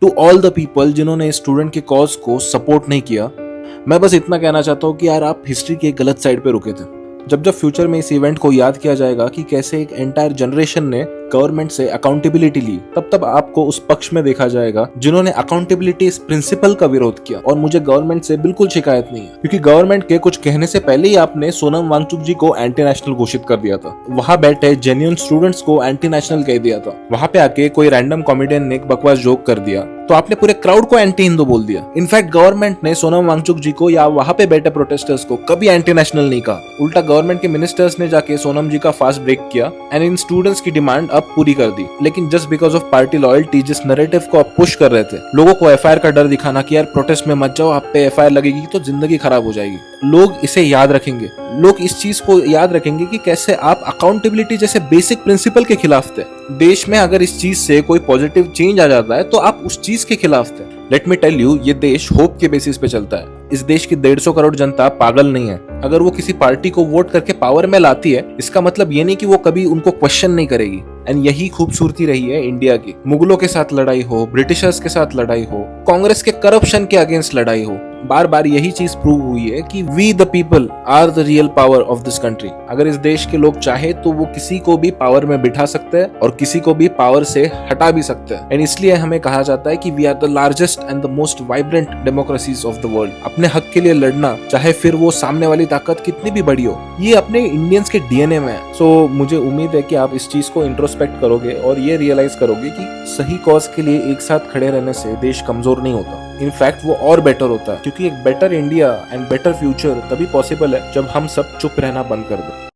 To all the people जिन्होंने student के cause को सपोर्ट नहीं किया, मैं बस इतना कहना चाहता हूँ कि यार आप हिस्ट्री के गलत साइड पे रुके थे। जब जब फ्यूचर में इस इवेंट को याद किया जाएगा कि कैसे एक एंटायर जनरेशन ने गवर्नमेंट से अकाउंटेबिलिटी ली, तब तब आपको उस पक्ष में देखा जाएगा जिन्होंने अकाउंटेबिलिटी इस प्रिंसिपल का विरोध किया। और मुझे गवर्नमेंट से बिल्कुल शिकायत नहीं है, क्योंकि गवर्नमेंट के कुछ कहने से पहले ही आपने सोनम वांगचुक जी को एंटी नेशनल घोषित कर दिया था। वहां बैठे जेन्युइन स्टूडेंट्स को एंटी नेशनल कह दिया था। वहां पे आके कोई रैंडम कॉमेडियन ने एक बकवास जोक कर दिया तो आपने पूरे क्राउड को एंटी हिंदू बोल दिया। इनफैक्ट गवर्नमेंट ने सोनम वांगचुक जी को या वहां पे बैठे प्रोटेस्टर्स को कभी एंटी नेशनल नहीं कहा। उल्टा गवर्नमेंट के मिनिस्टर्स ने जाके सोनम जी का फास्ट ब्रेक किया एंड इन स्टूडेंट्स की डिमांड अब पूरी कर दी। लेकिन just because of party loyalty जिस नैरेटिव को आप पुश कर रहे थे, लोगों को एफआईआर का डर दिखाना कि यार प्रोटेस्ट में मत जाओ, आप पे एफआईआर लगेगी तो जिंदगी खराब हो जाएगी, लोग इसे याद रखेंगे। लोग इस चीज को याद रखेंगे कि कैसे आप अकाउंटेबिलिटी जैसे बेसिक प्रिंसिपल के खिलाफ थे। देश में अगर इस चीज से कोई पॉजिटिव चेंज आ जाता है तो आप उस चीज के खिलाफ थे। लेट मी टेल यू, ये देश होप के बेसिस पे चलता है। इस देश की 150 करोड़ जनता पागल नहीं है। अगर वो किसी पार्टी को वोट करके पावर में लाती है, इसका मतलब ये नहीं कि वो कभी उनको क्वेश्चन नहीं करेगी। एंड यही खूबसूरती रही है इंडिया की। मुगलों के साथ लड़ाई हो, ब्रिटिशर्स के साथ लड़ाई हो, कांग्रेस के करप्शन के अगेंस्ट लड़ाई हो, बार बार यही चीज प्रूव हुई है कि we the people are the real power of this country. अगर इस देश के लोग चाहे तो वो किसी को भी पावर में बिठा सकते हैं और किसी को भी पावर से हटा भी सकते हैं। एंड इसलिए हमें कहा जाता है कि we are the largest and the most vibrant democracies of the world. अपने हक के लिए लड़ना, चाहे फिर वो सामने वाली ताकत कितनी भी बड़ी हो, ये अपने इंडियंस के डीएनए में है। सो मुझे उम्मीद है कि आप इस चीज को इंट्रोस्पेक्ट करोगे और ये रियलाइज करोगे कि सही कॉज के लिए एक साथ खड़े रहने से देश कमजोर नहीं होता। इनफैक्ट वो और बेटर होता है, क्योंकि एक better India and better future तभी पॉसिबल है जब हम सब चुप रहना बंद कर दें।